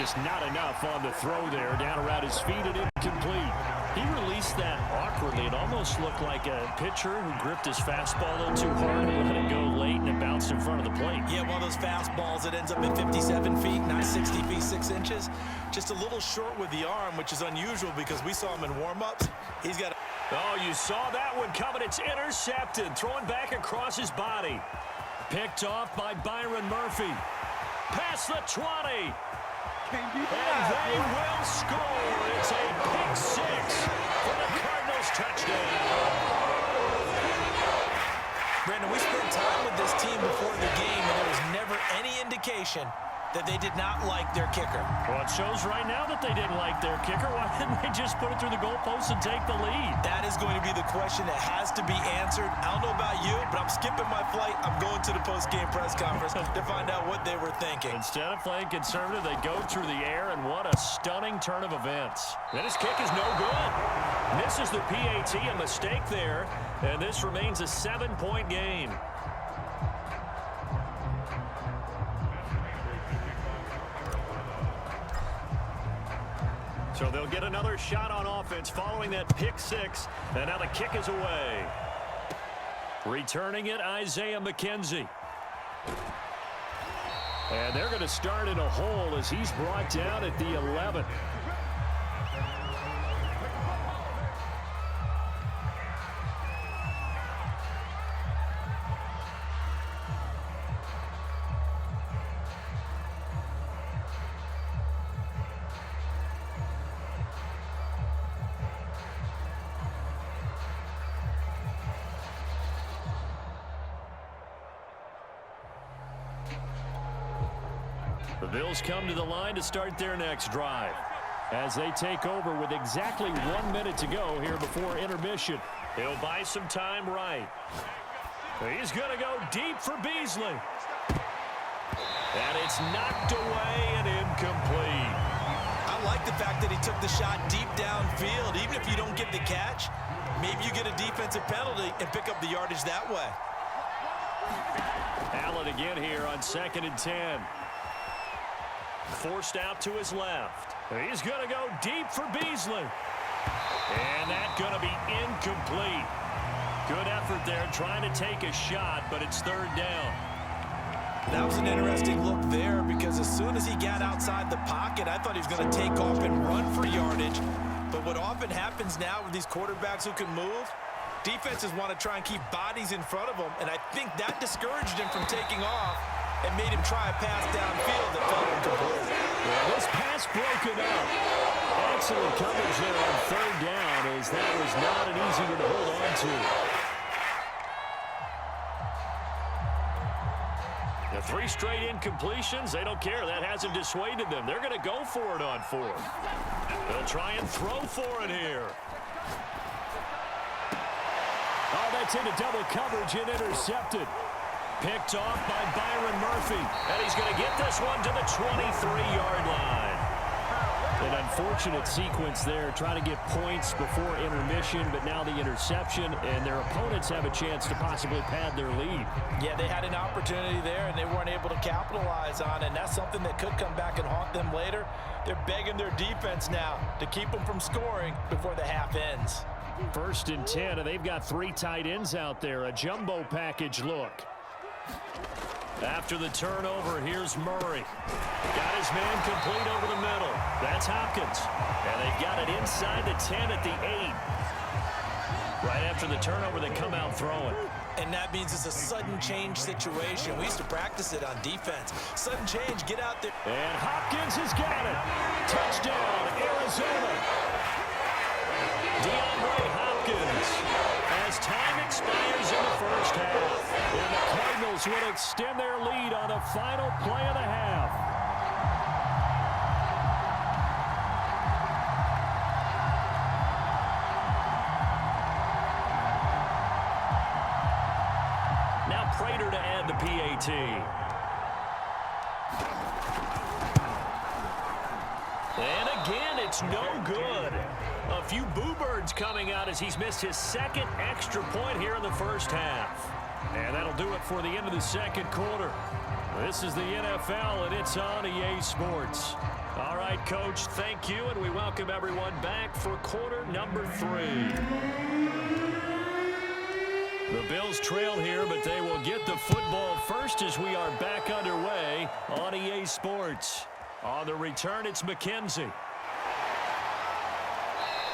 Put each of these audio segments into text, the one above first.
just not enough on the throw there. Down around his feet and incomplete. He released that awkwardly. It almost looked like a pitcher who gripped his fastball a little too hard and let it go late, and it bounced in front of the plate. Yeah, one of those fastballs that ends up at 57 feet, not 60 feet, 6 inches. Just a little short with the arm, which is unusual because we saw him in warm-ups. He's got Oh, you saw that one coming. It's intercepted. Throwing back across his body. Picked off by Byron Murphy. Past the 20. And they will score. It's a pick six for the Cardinals touchdown. Brandon, we spent time with this team before the game, and there was never any indication that they did not like their kicker. Well, it shows right now that they didn't like their kicker. Why didn't they just put it through the goalpost and take the lead? That is going to be the question that has to be answered. I don't know about you, but I'm skipping my flight. I'm going to the post-game press conference to find out what they were thinking. Instead of playing conservative, they go through the air, and what a stunning turn of events. And his kick is no good. Misses the PAT, a mistake there, and this remains a 7-point game. So they'll get another shot on offense following that pick six. And now the kick is away. Returning it, Isaiah McKenzie. And they're going to start in a hole as he's brought down at the 11. The Bills come to the line to start their next drive as they take over with exactly 1 minute to go here before intermission. He'll buy some time right. He's going to go deep for Beasley. And it's knocked away and incomplete. I like the fact that he took the shot deep downfield. Even if you don't get the catch, maybe you get a defensive penalty and pick up the yardage that way. Allen again here on 2nd and 10. Forced out to his left. He's going to go deep for Beasley. And that's going to be incomplete. Good effort there trying to take a shot, but it's 3rd down. That was an interesting look there because as soon as he got outside the pocket, I thought he was going to take off and run for yardage. But what often happens now with these quarterbacks who can move, defenses want to try and keep bodies in front of them, and I think that discouraged him from taking off and made him try a pass downfield that fell incomplete. Well, this pass broken up. Excellent coverage there on 3rd down as that was not an easy one to hold on to. The 3 straight incompletions, they don't care. That hasn't dissuaded them. They're going to go for it on 4th. They'll try and throw for it here. Oh, that's into double coverage and intercepted. Picked off by Byron Murphy. And he's going to get this one to the 23-yard line. An unfortunate sequence there, trying to get points before intermission, but now the interception, and their opponents have a chance to possibly pad their lead. Yeah, they had an opportunity there, and they weren't able to capitalize on it, and that's something that could come back and haunt them later. They're begging their defense now to keep them from scoring before the half ends. 1st and 10, and they've got 3 tight ends out there, a jumbo package look. After the turnover, here's Murray. Got his man complete over the middle. That's Hopkins. And they've got it inside the 10 at the 8. Right after the turnover, they come out throwing. And that means it's a sudden change situation. We used to practice it on defense. Sudden change, get out there. And Hopkins has got it. Touchdown, Arizona. DeAndre Hopkins. As time expires in the first half. And the Cardinals will extend their lead on the final play of the half. Now Prater to add the PAT. And again, it's no good. A few boo birds coming out as he's missed his 2nd extra point here in the first half. And that'll do it for the end of the 2nd quarter. This is the NFL, and it's on EA Sports. All right, Coach, thank you, and we welcome everyone back for quarter number 3. The Bills trail here, but they will get the football first as we are back underway on EA Sports. On the return, it's McKenzie.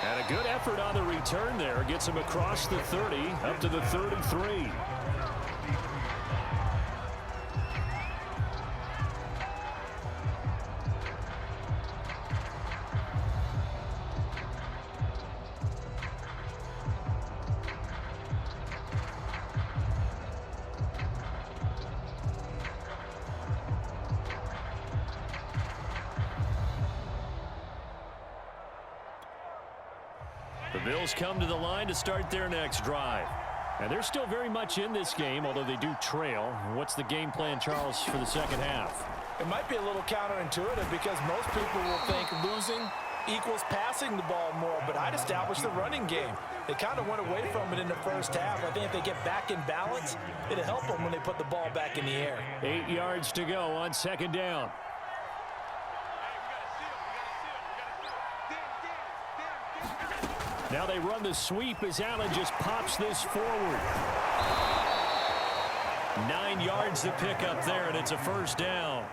And a good effort on the return there. Gets him across the 30, up to the 33. The Bills come to the line to start their next drive. And they're still very much in this game, although they do trail. What's the game plan, Charles, for the second half? It might be a little counterintuitive because most people will think losing equals passing the ball more, but I'd establish the running game. They kind of went away from it in the first half. I think if they get back in balance, it'll help them when they put the ball back in the air. 8 yards to go on second down. Now they run the sweep as Allen just pops this forward. 9 yards to pick up there, and it's a first down.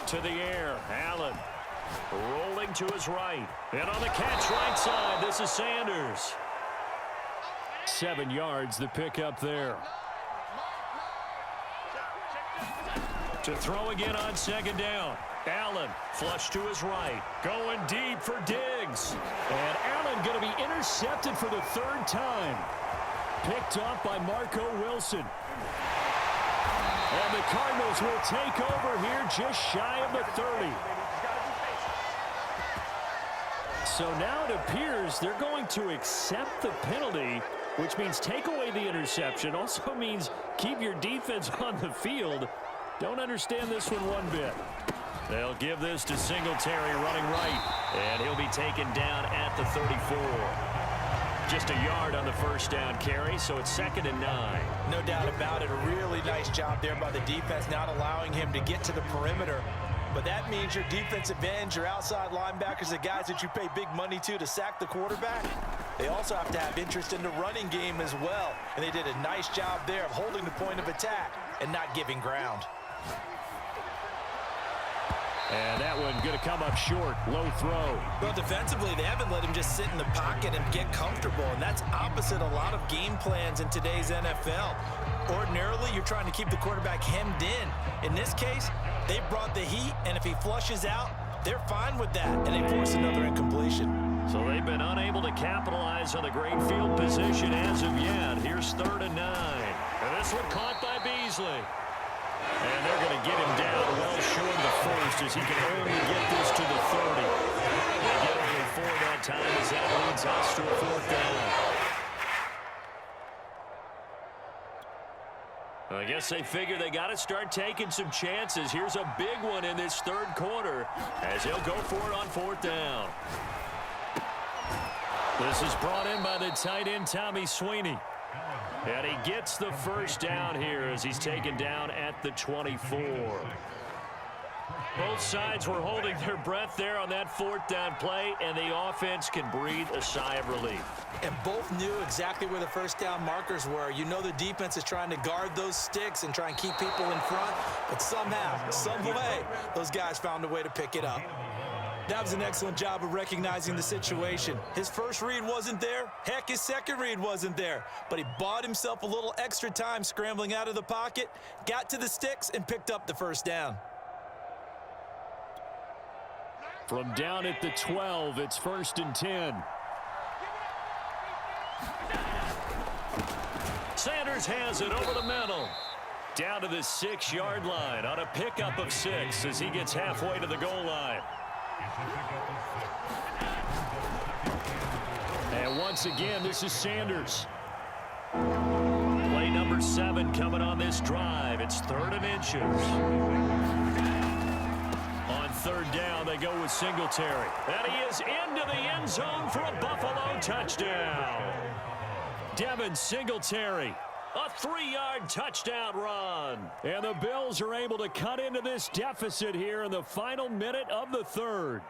To the air, Allen rolling to his right. And on the catch right side, this is Sanders. 7 yards the pick up there. To throw again on second down. Allen flush to his right. Going deep for Diggs. And Allen going to be intercepted for the 3rd time. Picked off by Marco Wilson. And the Cardinals will take over here just shy of the 30. So now it appears they're going to accept the penalty, which means take away the interception. Also means keep your defense on the field. Don't understand this one bit. They'll give this to Singletary running right. And he'll be taken down at the 34. Just a yard on the first down carry, so it's 2nd and 9. No doubt about it. A really nice job there by the defense, not allowing him to get to the perimeter. But that means your defensive ends, your outside linebackers, the guys that you pay big money to sack the quarterback, they also have to have interest in the running game as well. And they did a nice job there of holding the point of attack and not giving ground. And that one going to come up short. Low throw. Well, defensively, they haven't let him just sit in the pocket and get comfortable, and that's opposite a lot of game plans in today's NFL. Ordinarily, you're trying to keep the quarterback hemmed in. In this case, they brought the heat, and if he flushes out, they're fine with that, and they force another incompletion. So they've been unable to capitalize on the great field position as of yet. Here's 3rd and 9. And this one caught by Beasley. And they're going to get him down well short of the first as he can only get this to the 30. They get only 4 that time as that leads us to a 4th down. I guess they figure they got to start taking some chances. Here's a big one in this 3rd quarter as he'll go for it on 4th down. This is brought in by the tight end, Tommy Sweeney. And he gets the first down here as he's taken down at the 24. Both sides were holding their breath there on that 4th down play, and the offense can breathe a sigh of relief. And both knew exactly where the first down markers were. You know the defense is trying to guard those sticks and try and keep people in front, but somehow, some way, those guys found a way to pick it up. That was an excellent job of recognizing the situation. His first read wasn't there. Heck, his second read wasn't there. But he bought himself a little extra time scrambling out of the pocket, got to the sticks, and picked up the first down. From down at the 12, it's 1st and 10. Sanders has it over the middle. Down to the 6-yard line on a pickup of 6 as he gets halfway to the goal line. And once again, this is Sanders. Play number 7 coming on this drive. It's 3rd and inches. On 3rd down, they go with Singletary. And he is into the end zone for a Buffalo touchdown. Devin Singletary. A 3-yard touchdown run. And the Bills are able to cut into this deficit here in the final minute of the 3rd.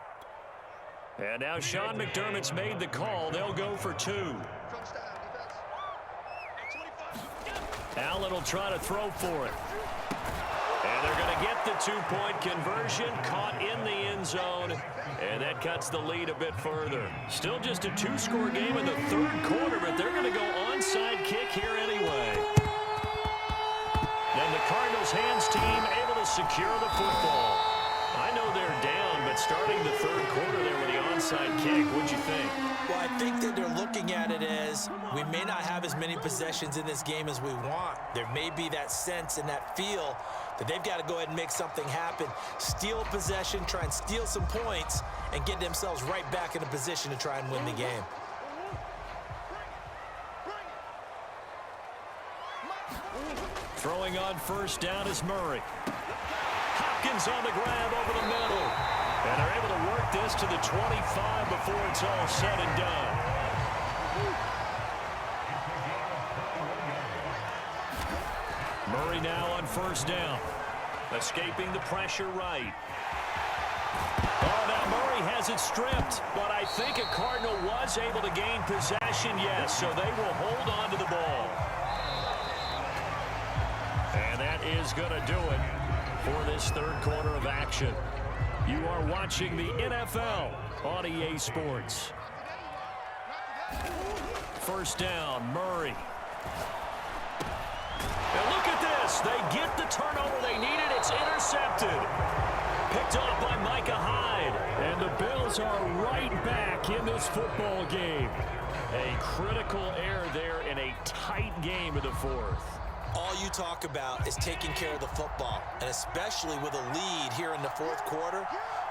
And now Sean McDermott's made the call. They'll go for 2. Allen will try to throw for it. And they're going to get the 2-point conversion, caught in the end zone, and that cuts the lead a bit further. Still just a 2-score game in the 3rd quarter, but they're going to go onside kick here anyway. Then the Cardinals hands team able to secure the football. I know they're down, but starting the 3rd quarter there with the onside kick, what'd you think? Well, I think that they're looking at it as we may not have as many possessions in this game as we want. There may be that sense and that feel that they've got to go ahead and make something happen, steal possession, try and steal some points, and get themselves right back in a position to try and win the game. Throwing on 1st down is Murray. Hopkins on the grab over the middle. And they're able to work this to the 25 before it's all said and done. Murray now on 1st down. Escaping the pressure right. Oh, now Murray has it stripped. But I think a Cardinal was able to gain possession, yes. So they will hold on to the ball. And that is going to do it for this 3rd quarter of action. You are watching the NFL on EA Sports. 1st down, Murray. And look at this. They get the turnover they needed. It's intercepted. Picked off by Micah Hyde. And the Bills are right back in this football game. A critical error there in a tight game of the 4th. All you talk about is taking care of the football, and especially with a lead here in the 4th quarter,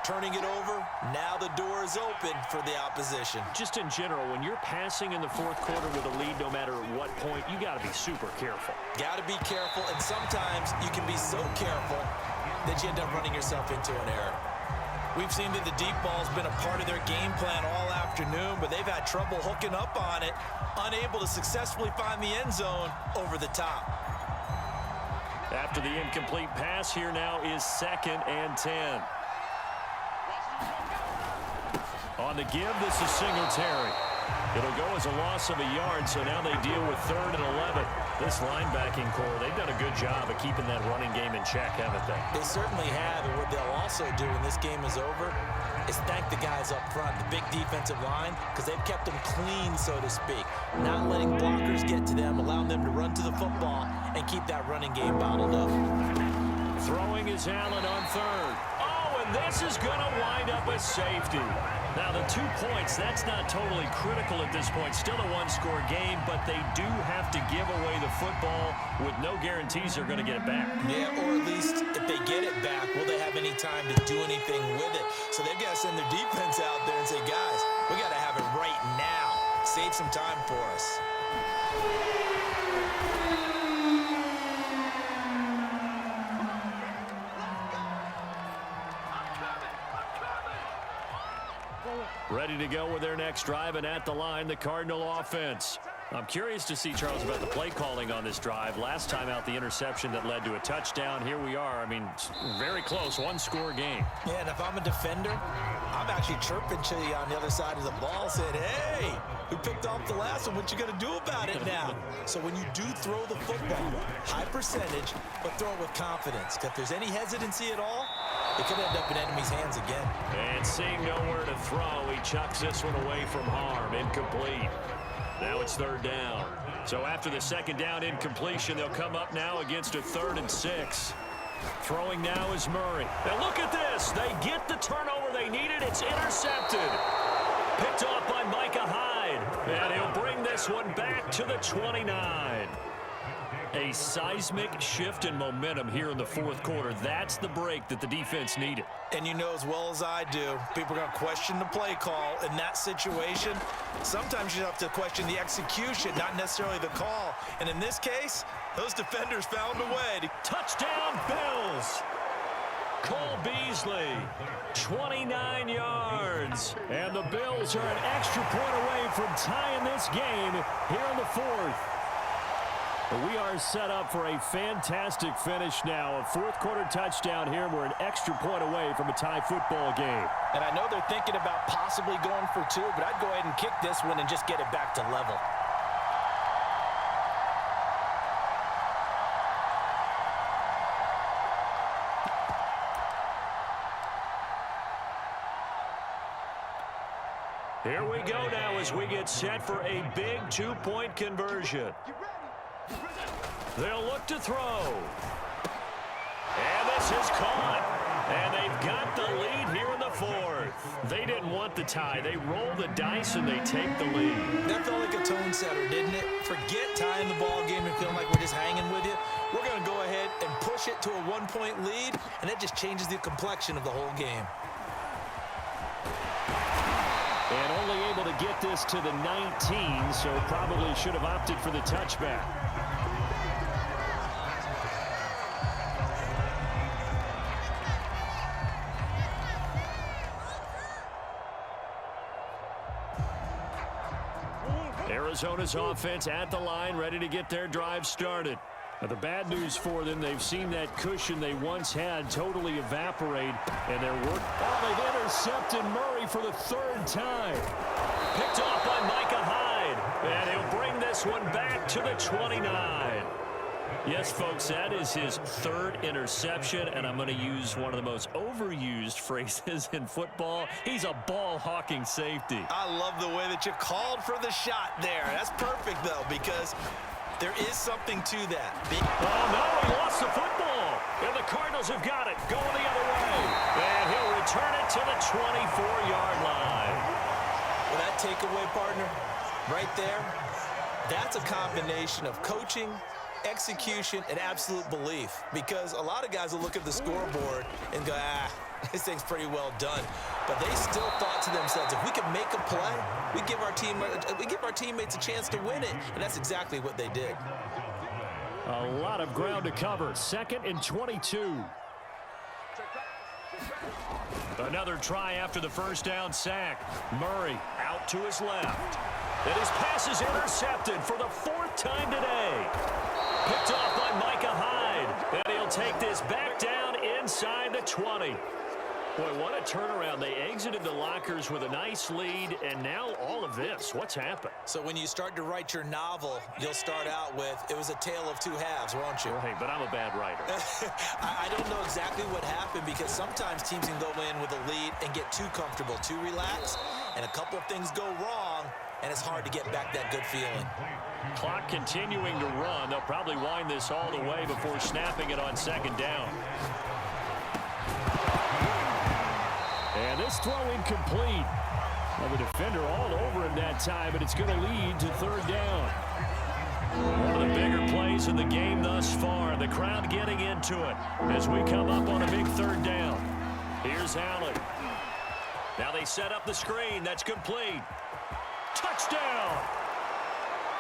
turning it over, now the door is open for the opposition. Just in general, when you're passing in the 4th quarter with a lead, no matter at what point, you got to be super careful. Got to be careful, and sometimes you can be so careful that you end up running yourself into an error. We've seen that the deep ball's been a part of their game plan all afternoon, but they've had trouble hooking up on it, unable to successfully find the end zone over the top. After the incomplete pass, here now is 2nd and 10. On the give, this is Singletary. It'll go as a loss of a yard, so now they deal with 3rd and 11. This linebacking core, they've done a good job of keeping that running game in check, haven't they? They certainly have, and what they'll also do when this game is over is thank the guys up front, the big defensive line, because they've kept them clean, so to speak. Not letting blockers get to them, allowing them to run to the football and keep that running game bottled up. Throwing is Allen on 3rd. Oh, and this is going to wind up a safety. Now, the 2 points, that's not totally critical at this point. Still a 1-score game, but they do have to give away the football with no guarantees they're going to get it back. Yeah, or at least if they get it back, will they have any time to do anything with it? So they've got to send their defense out there and say, guys, we got to have it right now. Save some time for us. Ready to go with their next drive, and at the line, the Cardinal offense. I'm curious to see, Charles, about the play calling on this drive. Last time out, the interception that led to a touchdown. Here we are. I mean, very close, 1-score game. Yeah, and if I'm a defender, I'm actually chirping to you on the other side of the ball, saying, hey, we picked off the last one. What you going to do about it now? So when you do throw the football, high percentage, but throw it with confidence. Because if there's any hesitancy at all, it could end up in enemy's hands again. And seeing nowhere to throw, he chucks this one away from harm. Incomplete. Now it's 3rd down. So after the 2nd down incompletion, they'll come up now against a 3rd and 6. Throwing now is Murray. And look at this. They get the turnover they needed. It's intercepted. Picked off by Micah Hyde. And he'll bring this this one back to the 29. A seismic shift in momentum here in the fourth quarter. That's the break that the defense needed. And you know as well as I do, people are going to question the play call in that situation. Sometimes you have to question the execution, not necessarily the call. And in this case, those defenders found a way. Touchdown, Bills! Cole Beasley, 29 yards. And the Bills are an extra point away from tying this game here in the fourth. We are set up for a fantastic finish now. A fourth-quarter touchdown here. We're an extra point away from a tie football game. And I know they're thinking about possibly going for two, but I'd go ahead and kick this one and just get it back to level. Here we go now as we get set for a big two-point conversion. They'll look to throw. And this is caught. And they've got the lead here in the fourth. They didn't want the tie. They roll the dice and they take the lead. That felt like a tone setter, didn't it? Forget tying the ball game and feeling like we're just hanging with you. We're going to go ahead and push it to a one-point lead, and that just changes the complexion of the whole game. And only able to get this to the 19, so probably should have opted for the touchback. Arizona's offense at the line, ready to get their drive started. Now, the bad news for them, they've seen that cushion they once had totally evaporate, and they're they've intercepted Murray for the third time. Picked off by Micah Hyde, and he'll bring this one back to the 29. Yes, folks, that is his third interception, and I'm going to use one of the most overused phrases in football. He's a ball-hawking safety. I love the way that you called for the shot there. That's perfect, though, because there is something to that. Oh, no, he lost the football. And the Cardinals have got it, going the other way. And he'll return it to the 24-yard line. Well, that takeaway, partner, right there, that's a combination of coaching, execution, and absolute belief, because a lot of guys will look at the scoreboard and go, this thing's pretty well done. But they still thought to themselves, if we can make a play, we give our teammates a chance to win it, and that's exactly what they did. A lot of ground to cover. 2nd and 22. Another try after the first down sack. Murray out to his left. And his pass is intercepted for the 4th time today. Picked off by Micah Hyde. And he'll take this back down inside the 20. Boy, what a turnaround. They exited the lockers with a nice lead, and now all of this. What's happened? So when you start to write your novel, you'll start out with, it was a tale of two halves, won't you? Right, but I'm a bad writer. I don't know exactly what happened, because sometimes teams can go in with a lead and get too comfortable, too relaxed, and a couple of things go wrong, and it's hard to get back that good feeling. Clock continuing to run. They'll probably wind this all the way before snapping it on 2nd down. And this throw incomplete. Well, the defender all over him that time, but it's going to lead to 3rd down. One of the bigger plays in the game thus far. The crowd getting into it as we come up on a big 3rd down. Here's Allen. Now they set up the screen. That's complete. Touchdown!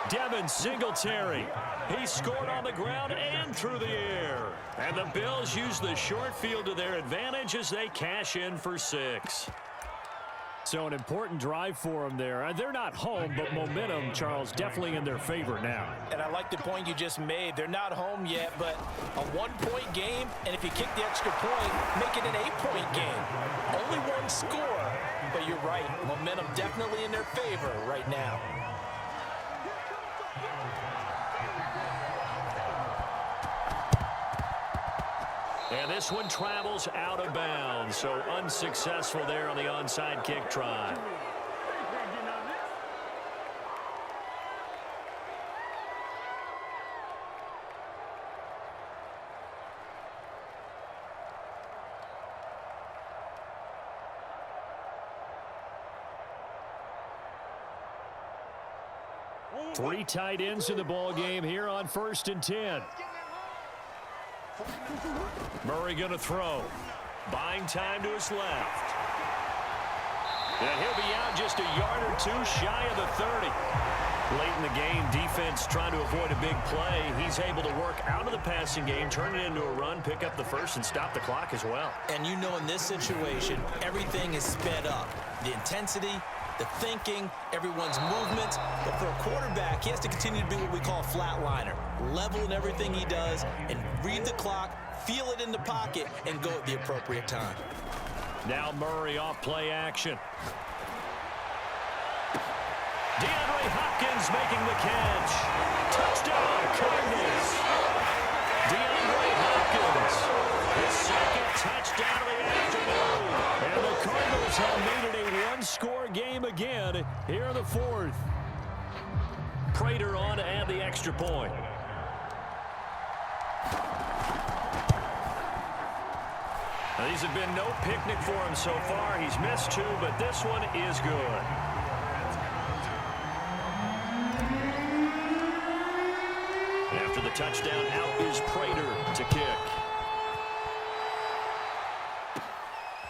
Devin Singletary. He scored on the ground and through the air. And the Bills use the short field to their advantage as they cash in for 6. So an important drive for them there. They're not home, but momentum, Charles, definitely in their favor now. And I like the point you just made. They're not home yet, but a 1-point game, and if you kick the extra point, make it an 8-point game. Only one score, but you're right. Momentum definitely in their favor right now. And this one travels out of bounds, so unsuccessful there on the onside kick try. Three tight ends in the ball game here on 1st and 10. Murray going to throw. Buying time to his left. And he'll be out just a yard or two shy of the 30. Late in the game, defense trying to avoid a big play. He's able to work out of the passing game, turn it into a run, pick up the first, and stop the clock as well. And you know in this situation, everything is sped up. The intensity, the thinking, everyone's movements. But for a quarterback, he has to continue to be what we call a flatliner. Level in everything he does and read the clock, feel it in the pocket, and go at the appropriate time. Now Murray off play action. DeAndre Hopkins making the catch. Touchdown, Cardinals. DeAndre Hopkins, his second touchdown of the afternoon. And the Cardinals have made it a one-score game again here in the 4th. Prater on to add the extra point. Now, these have been no picnic for him so far. He's missed 2, but this one is good. After the touchdown, out is Prater to kick.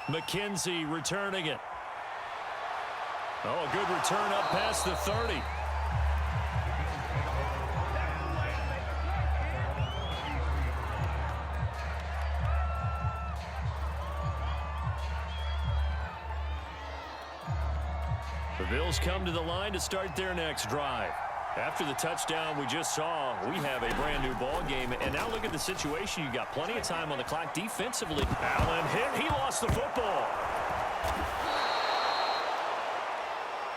McKenzie returning it. Oh, a good return up past the 30. The Bills come to the line to start their next drive. After the touchdown we just saw, we have a brand new ball game. And now look at the situation. You got plenty of time on the clock defensively. Allen hit. He lost the football.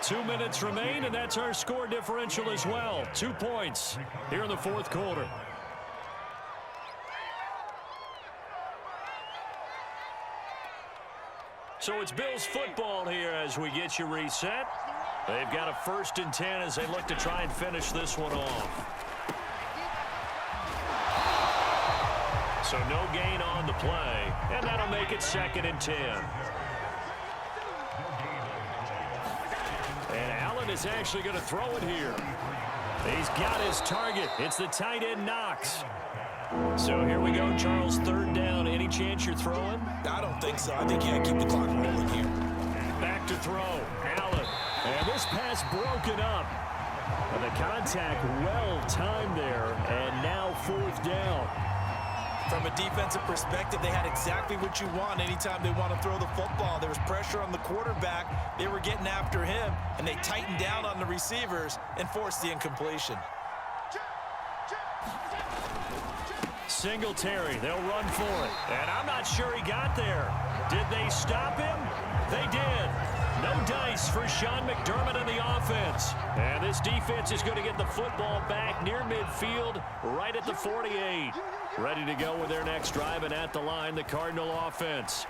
2 minutes remain, and that's our score differential as well. 2 points here in the 4th quarter. So it's Bills football here as we get you reset. They've got a 1st and 10 as they look to try and finish this one off. So no gain on the play, and that'll make it 2nd and 10. And Allen is actually going to throw it here. He's got his target. It's the tight end Knox. So here we go, Charles, 3rd down. Any chance you're throwing? I don't think so. I think you got to keep the clock rolling here. Back to throw. Allen. And this pass broken up. And the contact well timed there. And now 4th down. From a defensive perspective, they had exactly what you want anytime they want to throw the football. There was pressure on the quarterback. They were getting after him, and they tightened down on the receivers and forced the incompletion. Singletary, they'll run for it. And I'm not sure he got there. Did they stop him? They did. No dice for Sean McDermott in the offense. And this defense is going to get the football back near midfield, right at the 48. Ready to go with their next drive, and at the line, the Cardinal offense.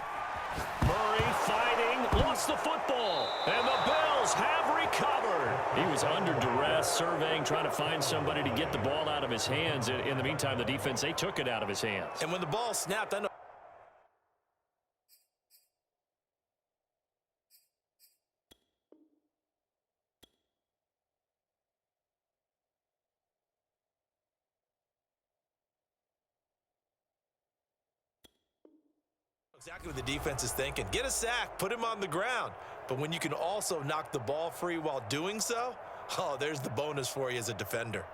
Murray fighting, lost the football, and the Bills have recovered. He was under duress, surveying, trying to find somebody to get the ball out of his hands. In the meantime, the defense, they took it out of his hands. And when the ball snapped, I know. Exactly what the defense is thinking. Get a sack, put him on the ground. But when you can also knock the ball free while doing so, oh, there's the bonus for you as a defender.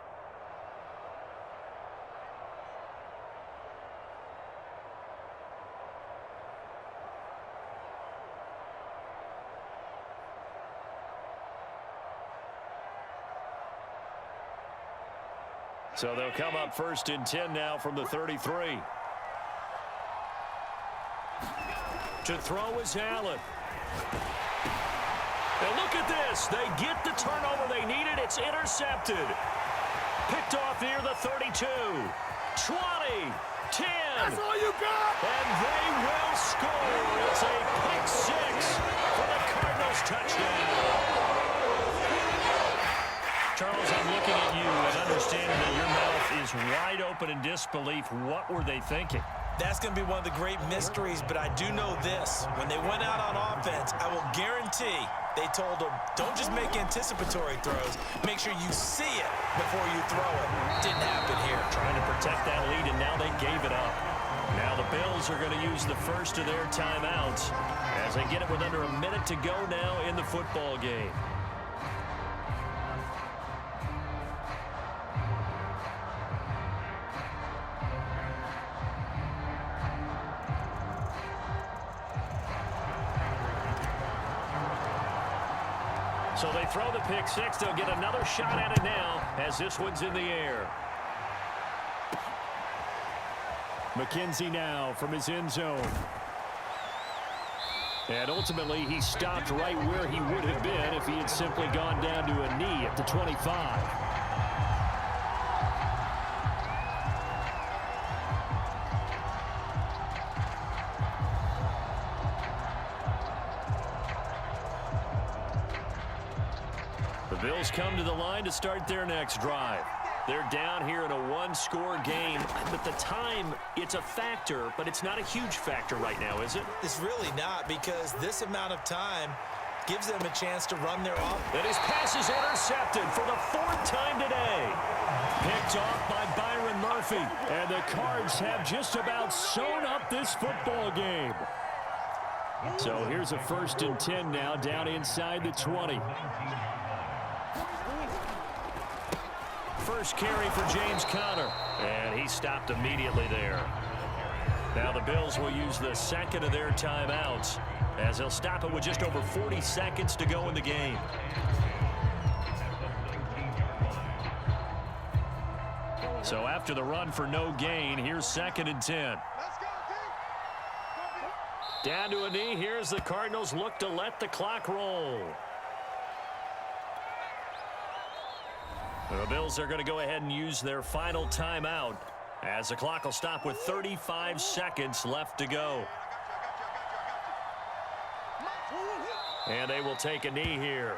So they'll come up 1st and 10 now from the 33. To throw is Allen. And look at this. They get the turnover they needed. It's intercepted. Picked off near the 32. 20. 10. That's all you got. And they will score. It's a pick 6 for the Cardinals touchdown. Charles, I'm looking at you and understanding that your mouth is wide open in disbelief. What were they thinking? That's going to be one of the great mysteries, but I do know this. When they went out on offense, I will guarantee They told him, don't just make anticipatory throws. Make sure you see it before you throw it. Didn't happen here. Trying to protect that lead, and now they gave it up. Now the Bills are going to use the first of their timeouts as they get it with under a minute to go now in the football game. So they throw the pick six. They'll get another shot at it now as this one's in the air. McKenzie now from his end zone. And ultimately, he stopped right where he would have been if he had simply gone down to a knee at the 25. The Bills come to the line to start their next drive. They're down here in a one-score game. But the time, it's a factor, but it's not a huge factor right now, is it? It's really not, because this amount of time gives them a chance to run their offense. And his pass is intercepted for the fourth time today. Picked off by Byron Murphy. And the Cards have just about sewn up this football game. So here's a 1st and 10 now down inside the 20. First carry for James Conner, and he stopped immediately there. Now the Bills will use the second of their timeouts as they'll stop it with just over 40 seconds to go in the game. So after the run for no gain, here's 2nd and 10. Down to a knee. Here's the Cardinals look to let the clock roll. The Bills are going to go ahead and use their final timeout as the clock will stop with 35 seconds left to go. And they will take a knee here.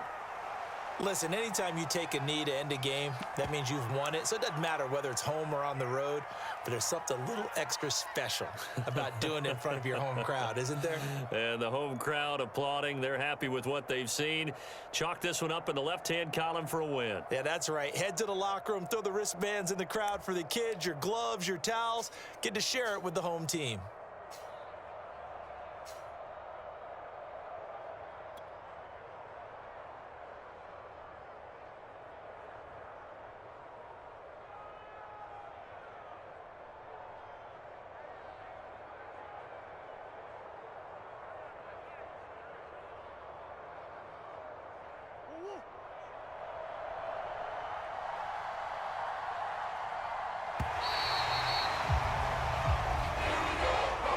Listen, anytime you take a knee to end a game, that means you've won it. So it doesn't matter whether it's home or on the road, but there's something a little extra special about doing it in front of your home crowd, isn't there? And the home crowd applauding. They're happy with what they've seen. Chalk this one up in the left-hand column for a win. Yeah, that's right. Head to the locker room, throw the wristbands in the crowd for the kids, your gloves, your towels. Get to share it with the home team.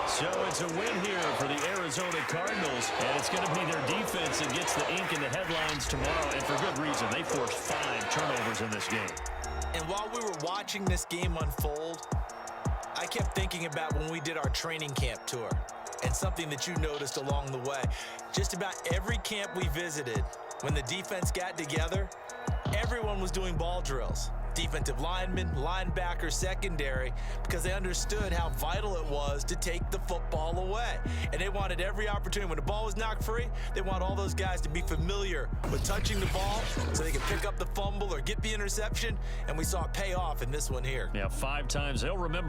So it's a win here for the Arizona Cardinals, and it's going to be their defense that gets the ink in the headlines tomorrow, and for good reason. They forced 5 turnovers in this game. And while we were watching this game unfold, I kept thinking about when we did our training camp tour, and something that you noticed along the way. Just about every camp we visited, when the defense got together, everyone was doing ball drills. Defensive linemen, linebacker, secondary, because they understood how vital it was to take the football away. And they wanted every opportunity. When the ball was knocked free, they want all those guys to be familiar with touching the ball so they can pick up the fumble or get the interception. And we saw it pay off in this one here. Yeah, 5 times. They'll remember